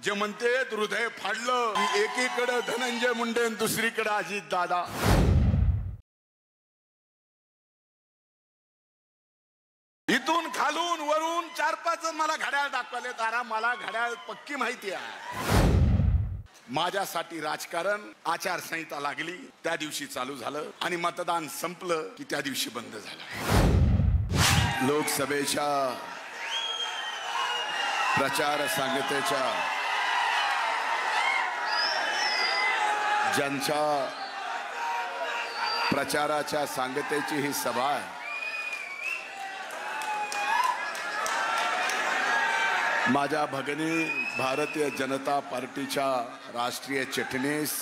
जे म्हणते हृदय फाडलं, एकीकडे धनंजय मुंडे आणि दुसरीकडे अजित दादा. इथून खालून वरून 4-5 मला घड्याळ दाखवले. तारा मला घड्याळ पक्की माहिती आहे. माझ्यासाठी राजकारण आचारसंहिता लागली त्या दिवशी चालू झालं आणि मतदान संपलं की त्या दिवशी बंद झालं. लोकसभेच्या प्रचार सांगतेच्या ज्यांच्या प्रचाराच्या सांगतेची ही सभा आहे. माझ्या भगिनी भारतीय जनता पार्टीच्या राष्ट्रीय चिटणीस,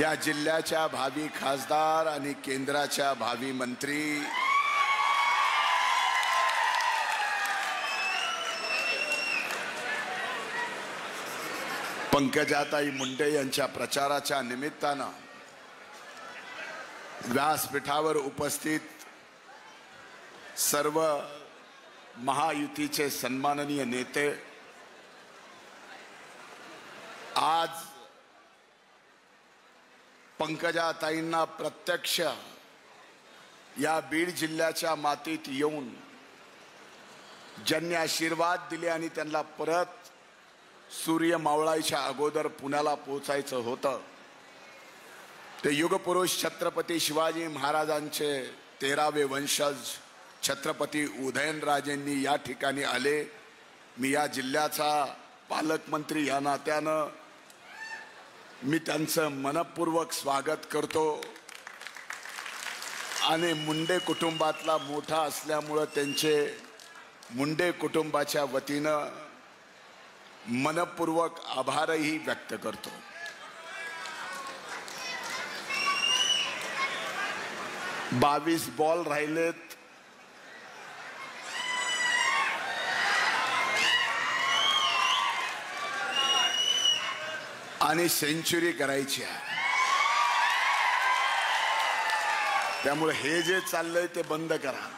या जिल्ह्याच्या भावी खासदार आणि केंद्राच्या भावी मंत्री पंकजाताई मुंडे यांच्या प्रचाराच्या निमित्तानं व्यासपीठावर उपस्थित सर्व महायुतीचे सन्माननीय नेते, आज पंकजाताईंना प्रत्यक्ष या बीड जिल्ह्याच्या मातीत येऊन ज्यांनी आशीर्वाद दिले आणि त्यांना परत सूर्य मावळायच्या अगोदर पुण्याला पोहोचायचं होतं, ते युगपुरुष छत्रपती शिवाजी महाराजांचे 13वे वंशज छत्रपती उदयनराजेंनी या ठिकाणी आले. मी या जिल्ह्याचा पालकमंत्री या नात्यानं मी त्यांचं मनपूर्वक स्वागत करतो आणि मुंडे कुटुंबातला मोठा असल्यामुळं त्यांचे मुंडे कुटुंबाच्या वतीनं मनपूर्वक आभारही व्यक्त करतो. बावीस बॉल राहिलेत. आणि सेंचुरी करायची आहे. त्यामुळे हे जे चाललंय ते बंद करा.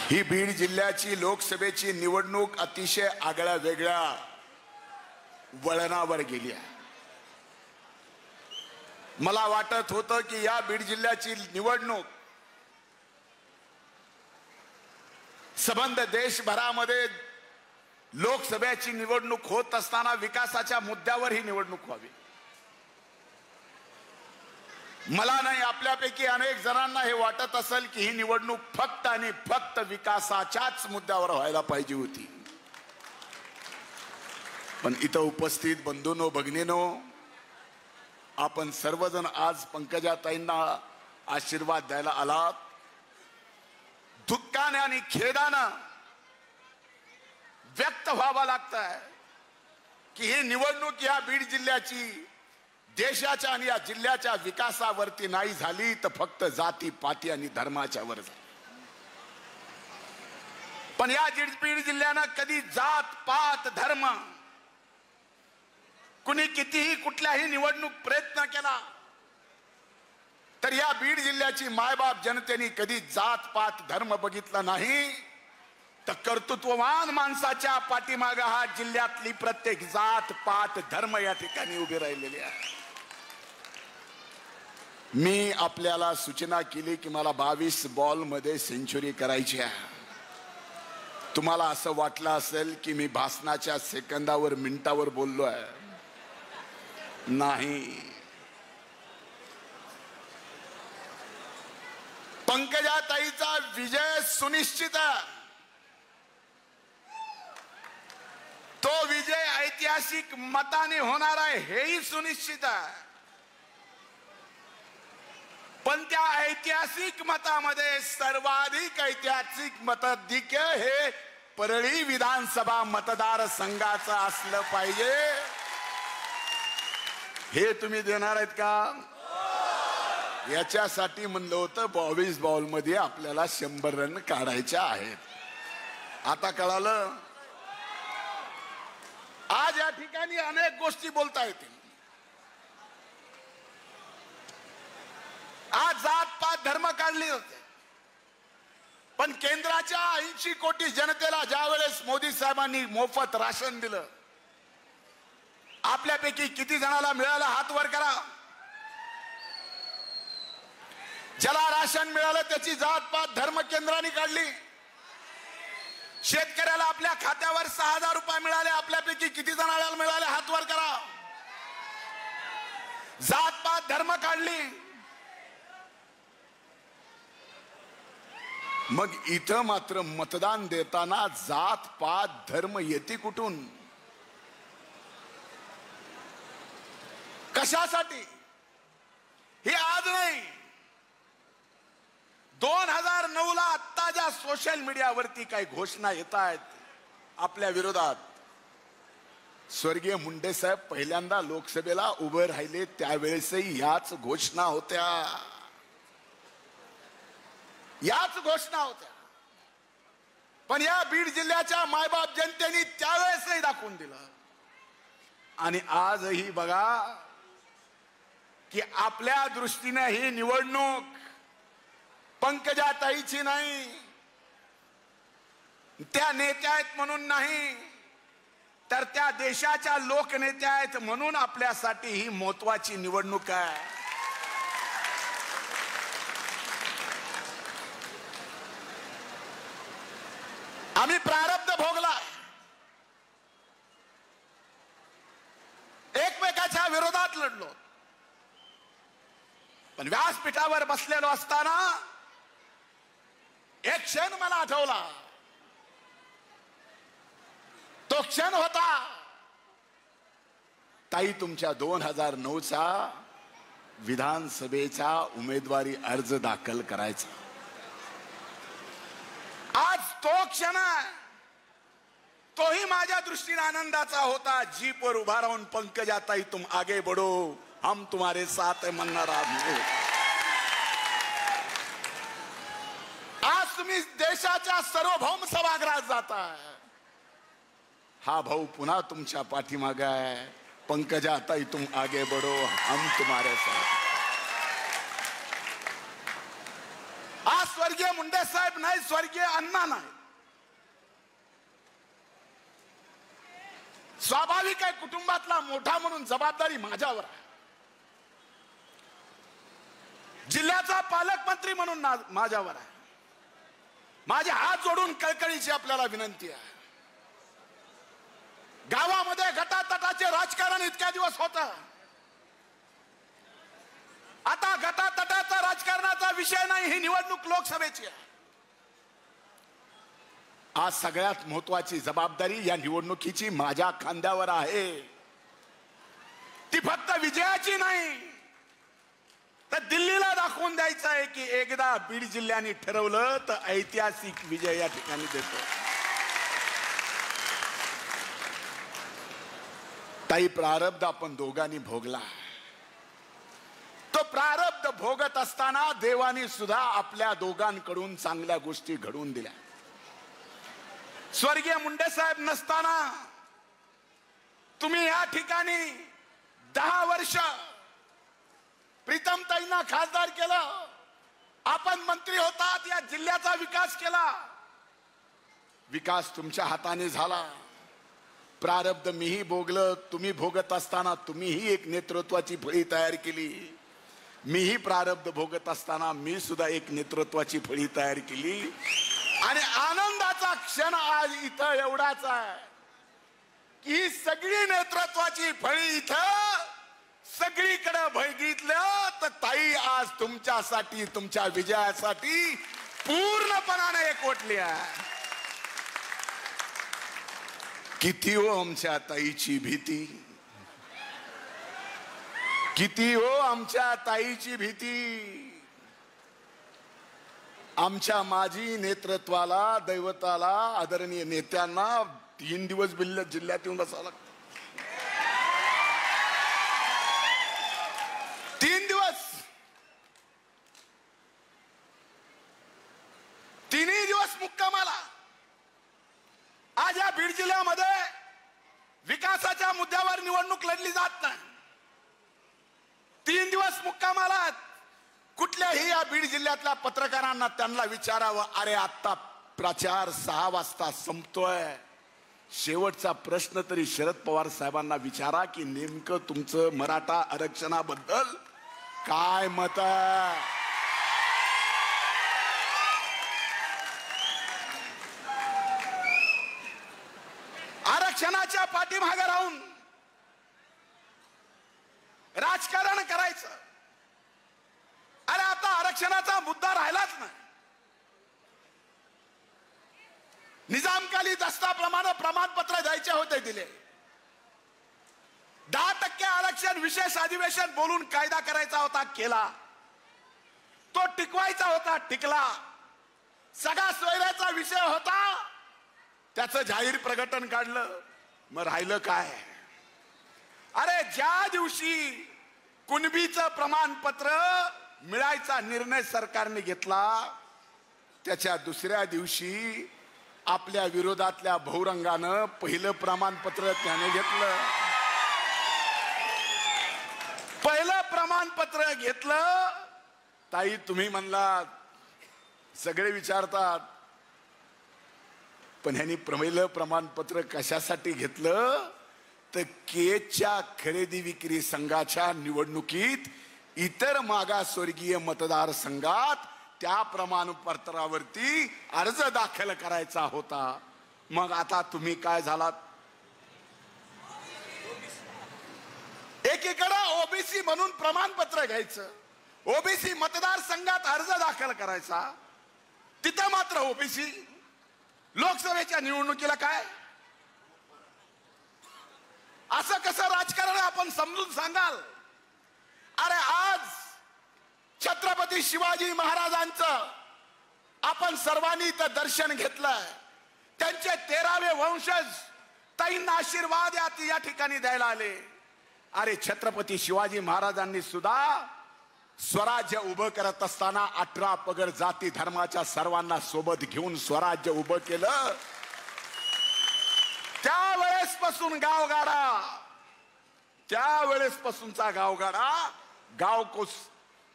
ही बीड जिल्ह्याची लोकसभेची निवडणूक अतिशय आगळ्या वेगळ्या वळणावर गेली आहे. मला वाटत होतं की या बीड जिल्ह्याची निवडणूक संबंध देशभरामध्ये लोकसभेची निवडणूक होत असताना विकासाच्या मुद्द्यावर ही निवडणूक व्हावी. मला नाही, आपल्यापैकी अनेक जणांना हे वाटत असेल की ही निवडणूक फक्त आणि फक्त विकासाच्याच मुद्द्यावर व्हायला पाहिजे होती. पण इथं उपस्थित बंधूंनो, भगिनींनो, आपण सर्वजण आज पंकजाताईंना आशीर्वाद द्यायला आलात. दुःखाने आणि खेदानं व्यक्त व्हावं लागतंय की ही निवडणूक या बीड जिल्ह्याची देशाच्या आणि या जिल्ह्याच्या विकासावरती नाही झाली, तर फक्त जाती पाती आणि धर्माच्या वर झाली. पण या बीड जिल्ह्यानं कधी जात पात धर्म कुणी कितीही कुठल्याही निवडणूक प्रयत्न केला तर या बीड जिल्ह्याची मायबाप जनतेने कधी जात पात धर्म बघितला नाही. तर कर्तृत्ववान माणसाच्या पाठीमागे हा जिल्ह्यातली प्रत्येक जात पात धर्म या ठिकाणी उभे राहिलेले आहे. मी आपल्याला सूचना केली की मला 22 बॉल मध्ये सेंचुरी करायची आहे. तुम्हाला असं वाटलं असेल की मी भाषणाच्या सेकंदावर मिनिटावर बोललो आहे. नाही, पंकजाताईचा विजय सुनिश्चित आहे. तो विजय ऐतिहासिक मताने होणार आहे हेही सुनिश्चित आहे. पण त्या ऐतिहासिक मतामध्ये सर्वाधिक ऐतिहासिक मताधिक्य हे परळी विधानसभा मतदारसंघाचं असलं पाहिजे. हे तुम्ही देणार आहेत का? याच्यासाठी म्हणलं होतं 22 बॉल मध्ये आपल्याला 100 रन काढायचे आहेत. आता कळालं. आज या ठिकाणी अनेक गोष्टी बोलता येतील. आज जात पात धर्म काढले होते, पण केंद्राच्या 80 कोटी जनतेला ज्यावेळेस मोदी साहेबांनी मोफत राशन दिलं, आपल्यापैकी किती जणाला मिळालं? हात वर करा. ज्याला राशन मिळालं त्याची जात पात धर्म केंद्राने काढली. शेतकऱ्याला आपल्या खात्यावर 6000 रुपये मिळाले, आपल्यापैकी किती जणाला मिळाले? हात वर करा. जात पात धर्म काढली. मग इथं मात्र मतदान देताना जात पात धर्म येते कुठून? कशासाठी? हे आज नाही, 2009 ला आत्ता ज्या सोशल मीडियावरती काही घोषणा येत आहेत आपल्या विरोधात, स्वर्गीय मुंडे साहेब पहिल्यांदा लोकसभेला उभे राहिले त्यावेळेसही याच घोषणा होत्या. याच घोषणा होत्या. पण या बीड जिल्ह्याच्या मायबाप जनतेने त्यावेळेसही दाखवून दिलं. आणि आजही बघा की आपल्या दृष्टीने ही निवडणूक पंकजाताईची नाही, त्या नेत्या आहेत म्हणून नाही, तर त्या देशाच्या लोकनेत्या आहेत म्हणून आपल्यासाठी ही महत्वाची निवडणूक आहे. आम्ही प्रारब्ध भोगला, एकमेकाच्या विरोधात लढलो, पण व्यासपीठावर बसलेलो असताना एक क्षण मला आठवला. तो क्षण होता ताई तुमच्या 2009चा विधानसभेचा उमेदवारी अर्ज दाखल करायचा. आज तो क्षण तोही माझ्या दृष्टीने आनंदाचा होता. जीप वर उभा राहून पंकजाताई तुम आगे बढ़ो, हम तुम्हारे साथ है म्हणणार आहोत. आज तुम्ही देशाच्या सार्वभौम सभागृहात जाताय, हा भाऊ पुन्हा तुमच्या पाठीमागे आहे. पंकजाताई तुम आगे बढ़ो, हम तुम्हारे साथ. आज स्वर्गीय मुंडे साहेब नाही, स्वर्गीय अण्णा नाही. स्वाभाविक आहे, कुटुंबातला मोठा म्हणून जबाबदारी माझ्यावर आहे. जिल्ह्याचा पालकमंत्री म्हणून माझ्यावर आहे. माझे हात जोडून कळकळीची आपल्याला विनंती आहे. गावामध्ये गटातटाचे राजकारण इतक्या दिवस होतं, आता गटातटाचा राजकारणाचा विषय नाही, ही निवडणूक लोकसभेची आहे. आज सगळ्यात महत्वाची जबाबदारी या निवडणुकीची माझ्या खांद्यावर आहे. ती फक्त विजयाची नाही, तर दिल्लीला दाखवून द्यायचं आहे की एकदा बीड जिल्ह्याने ठरवलं तर ऐतिहासिक विजय या ठिकाणी देतो. ताई प्रारब्ध आपण दोघांनी भोगला. तो प्रारब्ध भोगत असताना देवाने सुद्धा आपल्या दोघांकडून चांगल्या गोष्टी घडवून दिल्या. स्वर्गीय मुंडे साहेब नसताना तुम्ही या ठिकाणी 10 वर्ष प्रीतमताईंना खासदार केलं, आपण मंत्री होतात, या जिल्ह्याचा विकास केला. विकास तुमच्या हाताने झाला. प्रारब्ध मीही भोगलं, तुम्ही भोगत असताना तुम्हीही एक नेतृत्वाची फळी तयार केली. मीही प्रारब्ध भोगत असताना मी सुद्धा एक नेतृत्वाची फळी तयार केली. आणि आनंदाचा क्षण आज इथं एवढाच आहे की सगळी नेतृत्वाची फळी इथं सगळीकडे बघितलं तर ताई आज तुमच्यासाठी, तुमच्या विजयासाठी पूर्णपणाने एकवटली आहे. किती हो आमच्या ताईची भीती, किती हो आमच्या ताईची भीती. आमच्या माजी नेतृत्वाला, दैवताला, आदरणीय नेत्यांना 3 दिवस जिल्ह्यात येऊन बसावं लागतं. 3 दिवस, 3ही दिवस मुक्कामाला. आज या बीड जिल्ह्यामध्ये विकासाच्या मुद्द्यावर निवडणूक लढली जात नाही. 3 दिवस मुक्कामाला. कुठल्याही या बीड जिल्ह्यातल्या पत्रकारांना त्यांना विचारावं, अरे आता प्रचार 6 वाजता संपतोय, शेवटचा प्रश्न तरी शरद पवार साहेबांना विचारा की नेमकं तुमचं मराठा आरक्षणाबद्दल काय मत आहे. आरक्षणाच्या पाठीमागे राहून राजकारण करायचं. अरे आता आरक्षणाचा मुद्दा राहिलाच नाही. निजामकाली दस्ताप्रमाणे प्रमाणपत्र द्यायचे होते, दिले. 10% आरक्षण विशेष अधिवेशन बोलून कायदा करायचा होता, केला. तो टिकवायचा होता, टिकला. सगळा सोयऱ्याचा विषय होता, त्याचं जाहीर प्रकटन काढलं. मग राहिलं काय? अरे ज्या दिवशी कुणबीचं प्रमाणपत्र मिळायचा निर्णय सरकारने घेतला, त्याच्या दुसऱ्या दिवशी आपल्या विरोधातल्या बहुरंगानं पहिलं प्रमाणपत्र त्याने घेतलं. पहिलं प्रमाणपत्र घेतलं. ताई तुम्ही म्हणला सगळे विचारतात, पण ह्यांनी पहिलं प्रमाणपत्र कशासाठी घेतलं? तर केजच्या खरेदी विक्री संघाच्या निवडणुकीत इतर मागासवर्गीय मतदारसंघात त्या प्रमाणपत्रावरती अर्ज दाखल करायचा होता. मग आता तुम्ही काय झालात? एकीकडे ओबीसी म्हणून प्रमाणपत्र घ्यायचं, ओबीसी मतदारसंघात अर्ज दाखल करायचा, तिथं मात्र ओबीसी. लोकसभेच्या निवडणुकीला काय? असं कसं राजकारण आपण समजून सांगाल? अरे आज छत्रपती शिवाजी महाराजांचं आपण सर्वांनी इथं दर्शन घेतलंय. त्यांचे 13वे वंशज ताईंना आशीर्वाद या ठिकाणी द्यायला आले. अरे छत्रपती शिवाजी महाराजांनी सुद्धा स्वराज्य उभं करत असताना 18 पगड जाती धर्माच्या सर्वांना सोबत घेऊन स्वराज्य उभं केलं. त्यावेळेस पासून गावगाडा, त्यावेळेस पासूनचा गावगाडा, गावकोस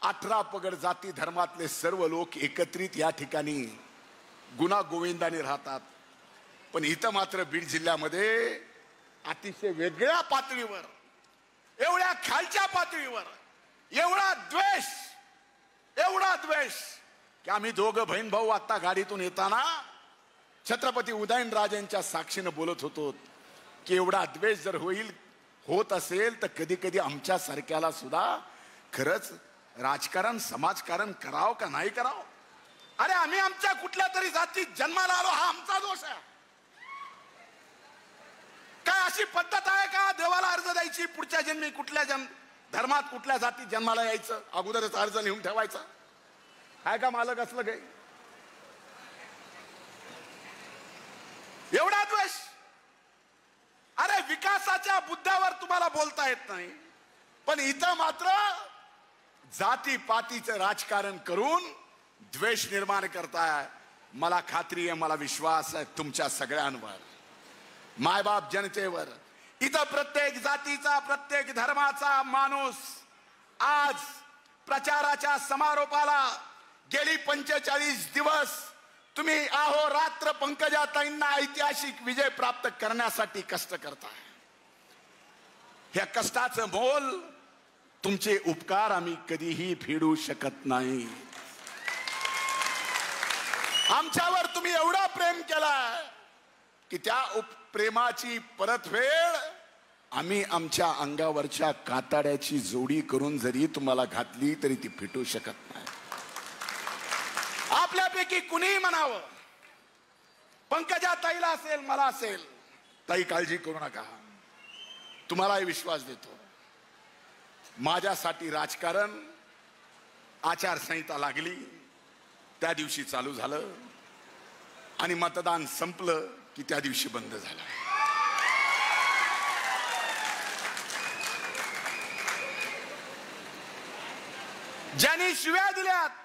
18 पगड जाती धर्मातले सर्व लोक एकत्रित या ठिकाणी गुणा गोविंदाने राहतात. पण इथं मात्र बीड जिल्ह्यामध्ये अतिशय वेगळ्या पातळीवर, एवढ्या खालच्या पातळीवर एवढा द्वेष की आम्ही दोघं बहीण भाऊ आता गाडीतून येताना छत्रपती उदयनराजेंच्या साक्षीने बोलत होतो की एवढा द्वेष जर होत असेल तर कधी कधी आमच्या सारख्याला सुद्धा खरंच राजकारण समाजकारण करावं का नाही करावं. अरे आम्ही आमच्या कुठल्या तरी जातीत जन्माला आलो, हा आमचा दोष आहे. काय अशी पद्धत आहे का देवाला अर्ज द्यायची, पुढच्या जन्मी कुठल्या धर्मात कुठल्या जातीत जन्माला यायचं, अगोदरच अर्ज लिहून ठेवायचा? आहे का मालक असलं काही? एवढा द्वेष. अरे विकासाच्या मुद्द्यावर तुम्हाला बोलता येत नाही, पण इथं मात्र जातीपातीचं राजकारण करून द्वेष निर्माण करताय. मला खात्री आहे, मला विश्वास आहे तुमच्या सगळ्यांवर, मायबाप जनतेवर. इथं प्रत्येक जातीचा, प्रत्येक धर्माचा माणूस आज प्रचाराच्या समारोपाला गेली 45 दिवस तुम्ही अहोरात्र पंकजाताईंना ऐतिहासिक विजय प्राप्त करण्यासाठी कष्ट करताय. ह्या कष्टाचं मोल तुमचे उपकार आम्ही कधीही फेडू शकत नाही. आमच्यावर तुम्ही एवढा प्रेम केलाय की त्या प्रेमाची परतफेड आम्ही आमच्या अंगावरच्या कातड्याची जोडी करून जरी तुम्हाला घातली तरी ती फिटू शकत नाही. आपल्यापैकी कुणीही म्हणावं, पंकजा ताईला असेल, मला असेल, ताई काळजी करू नका, तुम्हालाही विश्वास देतो. माझ्यासाठी राजकारण आचारसंहिता लागली त्या दिवशी चालू झालं आणि मतदान संपलं की त्या दिवशी बंद झालं. ज्यांनी शिव्या दिल्यात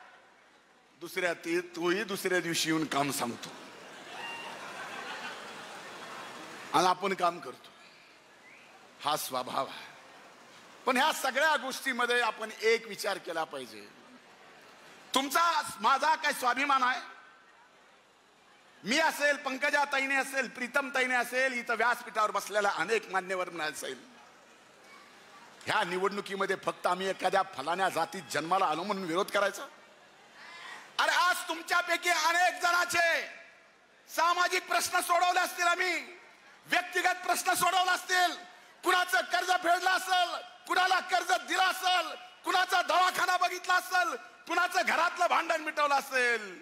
तोही दुसऱ्या दिवशी येऊन काम सांगतो आणि आपण काम करतो. हा स्वभाव आहे. पण ह्या सगळ्या गोष्टीमध्ये आपण एक विचार केला पाहिजे. तुमचा माझा काय स्वाभिमान आहे? मी असेल, पंकजाताईने असेल, प्रीतमताईने असेल, इथं व्यासपीठावर बसलेल्या अनेक मान्यवरांना असेल, ह्या निवडणुकीमध्ये फक्त आम्ही एखाद्या फलाण्या जातीत जन्माला आलो म्हणून विरोध करायचा? अरे आज तुमच्यापैकी अनेक जणांचे सामाजिक प्रश्न सोडवले असतील, आम्ही व्यक्तिगत प्रश्न सोडवले असतील, कुणाचं कर्ज फेडलं असेल, कुणाला कर्ज दिलं असेल, कुणाचा दवाखाना बघितला असेल, कुणाचं घरातलं भांडण मिटवलं असेल.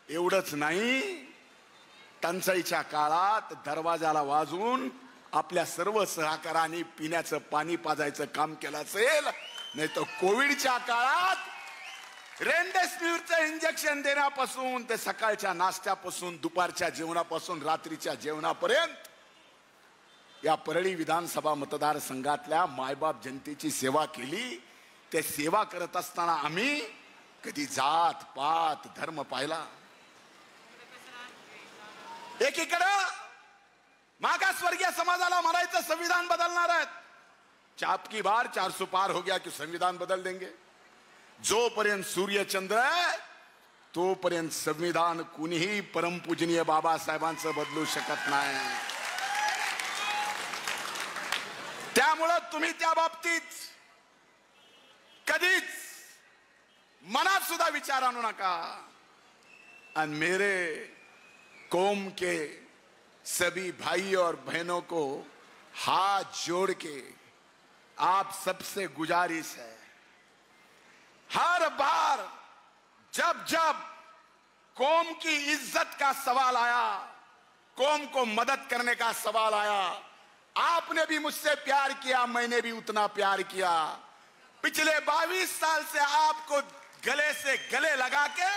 एवढंच नाही, टंचाईच्या काळात दरवाजाला वाजून आपल्या सर्व सहकाऱ्यांनी पिण्याचं पाणी पाजायचं काम केलं असेल. नाही तर कोविडच्या काळात रेमडेसिवीरचं इंजेक्शन देण्यापासून ते सकाळच्या नाश्त्यापासून, दुपारच्या जेवणापासून, रात्रीच्या जेवणापर्यंत या परळी विधानसभा मतदारसंघातल्या मायबाप जनतेची सेवा केली. ते सेवा करत असताना आम्ही कधी जात पात धर्म पाहिला? एकीकडे मागासवर्गीय समाजाला म्हणायचं संविधान बदलणार आहेत. चापकी बार 400 पार हो गया कि संविधान बदल देंगे. जोपर्यंत सूर्य चंद्र आहे तोपर्यंत संविधान कुणीही परमपूजनीय बाबासाहेबांचं बदलू शकत नाही. त्यामुळे तुम्ही त्या बाबतीत कधीच मनात सुद्धा विचार आणू नका. और मेरे कौम के सभी भाई और बहनों को हाथ जोड़ के आप सबसे गुजारिश है, हर बार जब जब कौम की इज्जत का सवाल आया, कौम को मदद करने का सवाल आया, आपने भी मुझसे प्यार किया, मैंने भी उतना प्यार किया. पिछले 22 साल से आपको गले से गले लगा के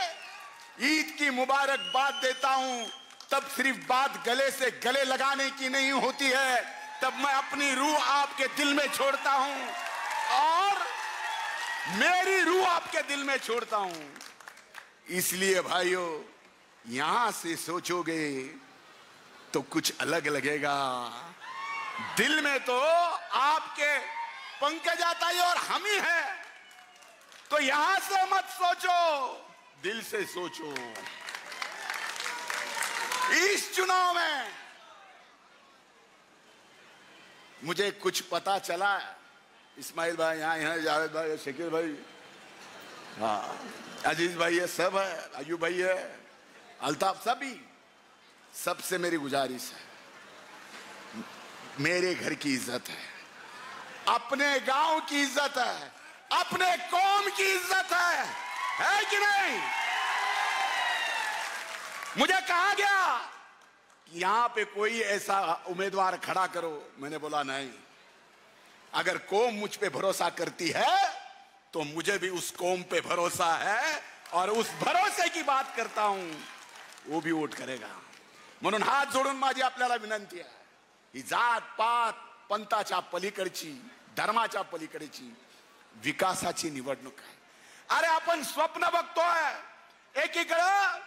ईद की मुबारकबाद देता हूं. तब सिर्फ बात गले से गले लगाने की नहीं होती है, तब मैं अपनी रूह आपके दिल में छोड़ता हूं और मेरी रूह आपके दिल में छोड़ता हूं. इसलिए भाइयों, यहां से सोचोगे तो कुछ अलग लगेगा, दिल में तो आपके पंकजाताई और हम ही हैं. तो यहां से मत सोचो, दिल से सोचो. इस चुनाव में मुझे कुछ पता चला, इस्माइल भाई यहाँ जावेद भाई, शकील भाई, हाँ, अजीज भाई है, सब है, अयूब भाई है, अल्ताफ, सभी, सबसे मेरी गुजारिश है, मेरे घर की इज्जत है, अपने गांव की इज्जत है, अपने कौम की इज्जत है कि नहीं? मुझे कहा गया कि यहां पे कोई ऐसा उम्मीदवार खड़ा करो. मैंने बोला नहीं, अगर कौम मुझ पे भरोसा करती है तो मुझे भी उस कौम पे भरोसा है और उस भरोसे की बात करता हूं, वो भी वोट करेगा. म्हणून हात जोडून माझी आपल्याला विनंती आहे, ही जात पात पंथाच्या पलीकडची, धर्माच्या पलीकडची विकासाची निवडणूक आहे. अरे आपण स्वप्न बघतोय, एकीकडे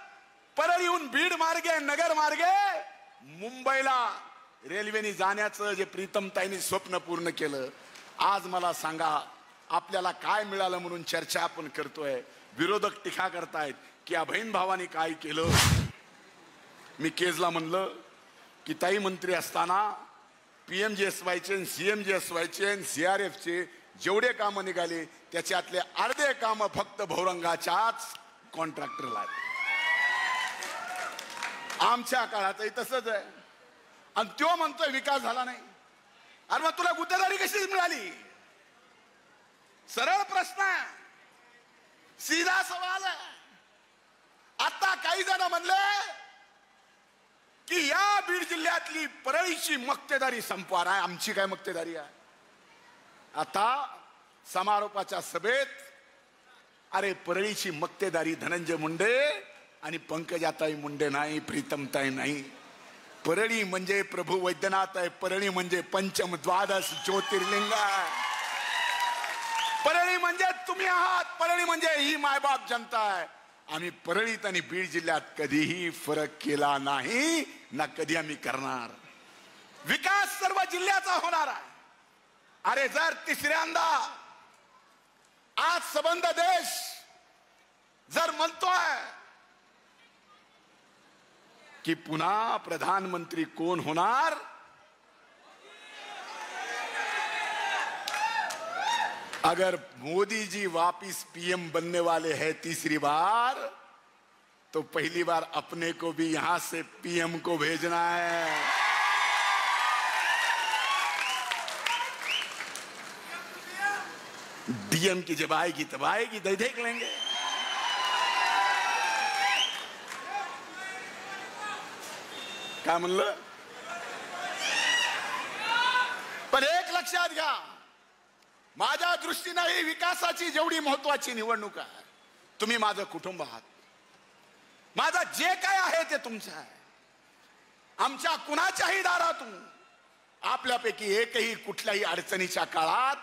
परळीहून बीड मार्गे, नगर मार्गे मुंबईला रेल्वेने जाण्याचं जे प्रीतमताईंनी स्वप्न पूर्ण केलं. आज मला सांगा, आपल्याला काय मिळालं म्हणून चर्चा आपण करतोय. विरोधक टीका करतायत की या बहीण भावाने काय केलं. मी केजला म्हणलं की ताई मंत्री असताना PMGSYचे, CMGSYचे, CRFचे जेवढे कामं निघाले त्याच्यातले अर्धे कामं फक्त भौरंगाच्याच कॉन्ट्रॅक्टरला आहेत. आमच्या काळातही तसंच आहे. आणि तो म्हणतोय विकास झाला नाही. अरे मग तुला गुत्तेदारी कशी मिळाली? सरळ प्रश्न आहे, सीधा सवाल आहे. आता काही जण म्हणले की या बीड जिल्ह्यातली परळीची मक्तेदारी संपवार आहे. आमची काय मक्तेदारी आहे? आता समारोपाच्या सभेत अरे परळीची मक्तेदारी धनंजय मुंडे आणि पंकजाताई मुंडे नाही, प्रीतमताई नाही. परळी म्हणजे प्रभू वैद्यनाथ आहे. परळी म्हणजे पंचम द्वादश ज्योतिर्लिंग आहे. परळी म्हणजे तुम्ही आहात. परळी म्हणजे ही मायबाप जनता आहे. आम्ही परळीत आणि बीड जिल्ह्यात कधीही फरक केला नाही, ना कधी आम्ही करणार. विकास सर्व जिल्ह्याचा होणार आहे. अरे जर तिसऱ्यांदा आज संबंध देश जर म्हणतोय की पुन्हा प्रधानमंत्री कोण होणार, अगर मोदी जी वापिस पीएम बनने वाले हैं तीसरी बार, तो पहली बार अपने को भी यहां से पीएम को भेजना है। डीएम की जब आएगी तब आएगी, देख लेंगे। काय म्हणलं? पण एक लक्षात घ्या, माझ्या दृष्टीने ही विकासाची जेवढी महत्वाची निवडणूक आहे, तुम्ही माझं कुटुंब आहात, माझं जे काय आहे ते तुमचं आहे। आमच्या कुणाच्याही दारातून आपल्यापैकी एकही कुठल्याही अडचणीच्या काळात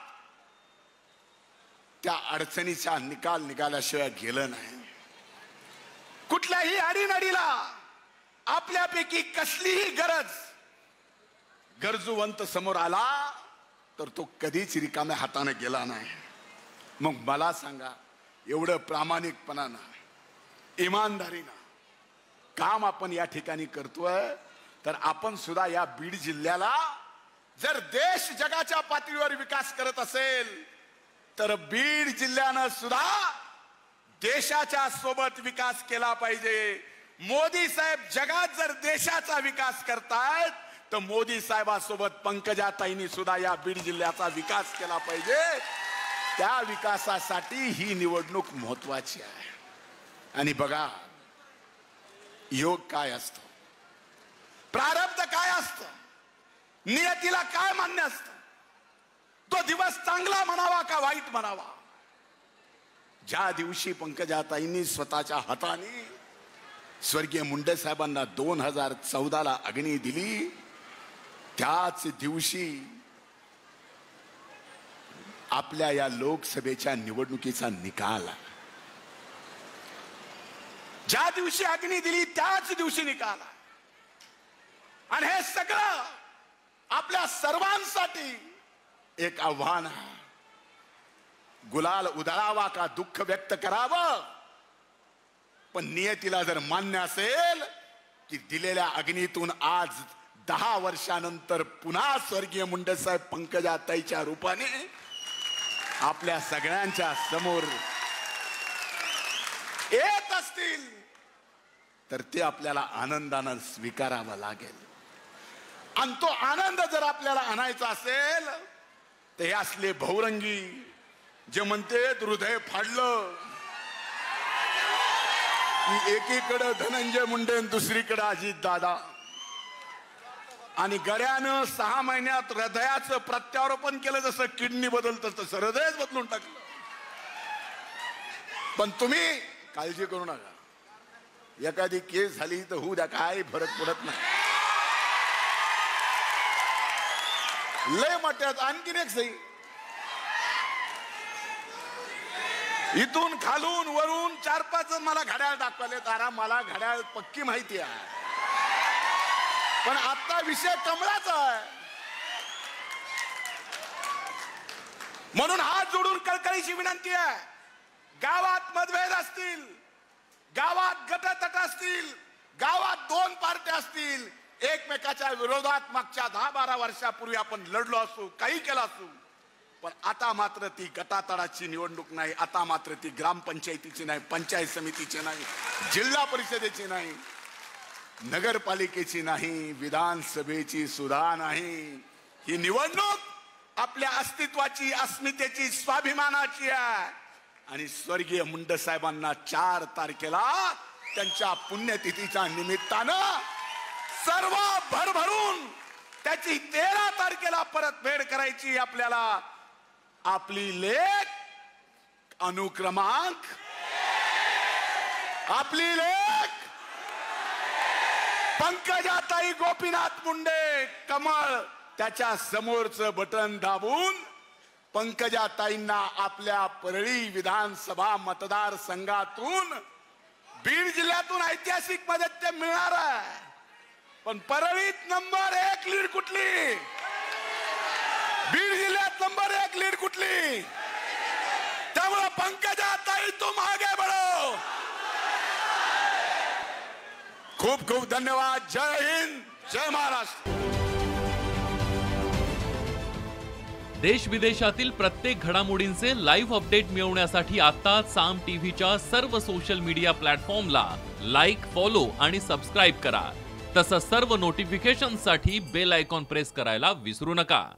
त्या अडचणीचा निकाल निघाल्याशिवाय गेलं नाही। कुठल्याही अडीनडीला आपल्यापैकी कसलीही गरजूवंत समोर आला तर तो कधीच रिकाम्या हाताने गेला नाही। मग मला सांगा, एवढं प्रामाणिकपणानं इमानदारीनं काम आपण या ठिकाणी करतोय, तर आपण सुद्धा या बीड जिल्ह्याला जर देश जगाच्या पातळीवर विकास करत असेल तर बीड जिल्ह्यानं सुद्धा देशाच्या सोबत विकास केला पाहिजे। मोदी साहेब जगात जर देशाचा विकास करतायत तर मोदी साहेबांसोबत पंकजाताईंनी सुद्धा या बीड जिल्ह्याचा विकास केला पाहिजे। त्या विकासासाठी ही निवडणूक महत्वाची आहे। आणि बघा, योग काय असतो, प्रारब्ध काय असतं, नियतीला काय मान्य असतं, तो दिवस चांगला म्हणावा का वाईट म्हणावा। ज्या दिवशी पंकजाताईंनी स्वतःच्या हाताने स्वर्गीय मुंडे साहेबांना 2014ला अग्नी दिली, त्याच दिवशी आपल्या या लोकसभेच्या निवडणुकीचा निकाल, ज्या दिवशी अग्नी दिली त्याच दिवशी निकाल। आणि हे सगळं आपल्या सर्वांसाठी एक आव्हान आहे। गुलाल उधळावा का दुःख व्यक्त करावं, पण नियतीला जर मान्य असेल की दिलेल्या अग्नीतून आज 10 वर्षानंतर पुन्हा स्वर्गीय मुंडे साहेब पंकजाताईच्या रूपाने आपल्या सगळ्यांच्या समोर येत असतील तर ते आपल्याला आनंदानं स्वीकारावा लागेल। आणि तो आनंद जर आपल्याला आणायचा असेल तर हे असले बहुरंगी जे म्हणते हृदय फाडलं की एकीकडे धनंजय मुंडे आणि दुसरीकडे अजित दादा, आणि गड्यानं 6 महिन्यात हृदयाचं प्रत्यारोपण केलं, जसं किडनी बदलतं तसं हृदयच बदलून टाकलं। पण तुम्ही काळजी करू नका, एखादी केस झाली तर होऊ द्या, काय फरक पडत नाही। लय मोठ्यात आणखीन एक सही, इथून खालून वरून 4-5 मला घड्याळ दाखवले, तारा मला घड्याळ पक्की माहिती आहे, पण आता विषय कमळाचा आहे। म्हणून हात जोडून कळकळीची विनंती आहे, गावात मतभेद असतील, गावात गटतट असतील, गावात 2 पार्ट्या असतील, एकमेकाच्या विरोधात मागच्या 10-12 वर्षापूर्वी आपण लढलो असू, काही केलं असू, पण आता मात्र ती गटातटाची निवडणूक नाही, आता मात्र ती ग्रामपंचायतीची नाही, पंचायत समितीची नाही, जिल्हा परिषदेची नाही, नगरपालिकेची नाही, विधानसभेची सुद्धा नाही। ही निवडणूक आपल्या अस्तित्वाची, अस्मितेची, स्वाभिमानाची आहे। आणि स्वर्गीय मुंडे साहेबांना 4 तारखेला त्यांच्या पुण्यतिथीच्या निमित्तानं सर्व भरभरून त्याची 13 तारखेला परतफेड करायची आपल्याला। आपली लेख अनुक्रमांक, आपली लेख पंकजाताई गोपीनाथ मुंडे, कमळ त्याच्या समोरचं बटन दाबून पंकजाताईंना आपल्या परळी विधानसभा मतदारसंघातून बीड जिल्ह्यातून ऐतिहासिक मदत मिळणार आहे। पण परळीत नंबर 1 लीड कुठली, बीड जिल्ह्यात नंबर 1 लीड कुठली, त्यामुळे पंकजाताई तुम आगे बढ़ो। खूप खूप धन्यवाद. जय हिंद, जय महाराष्ट्र. देश विदेशातील प्रत्येक घडामोडींचे लाईव्ह अपडेट मिळवण्यासाठी आता साम टीव्हीच्या सर्व सोशल मीडिया प्लॅटफॉर्मला लाईक, फॉलो आणि सबस्क्राईब करा. तसंच सर्व नोटिफिकेशनसाठी बेल आयकॉन प्रेस करायला विसरू नका.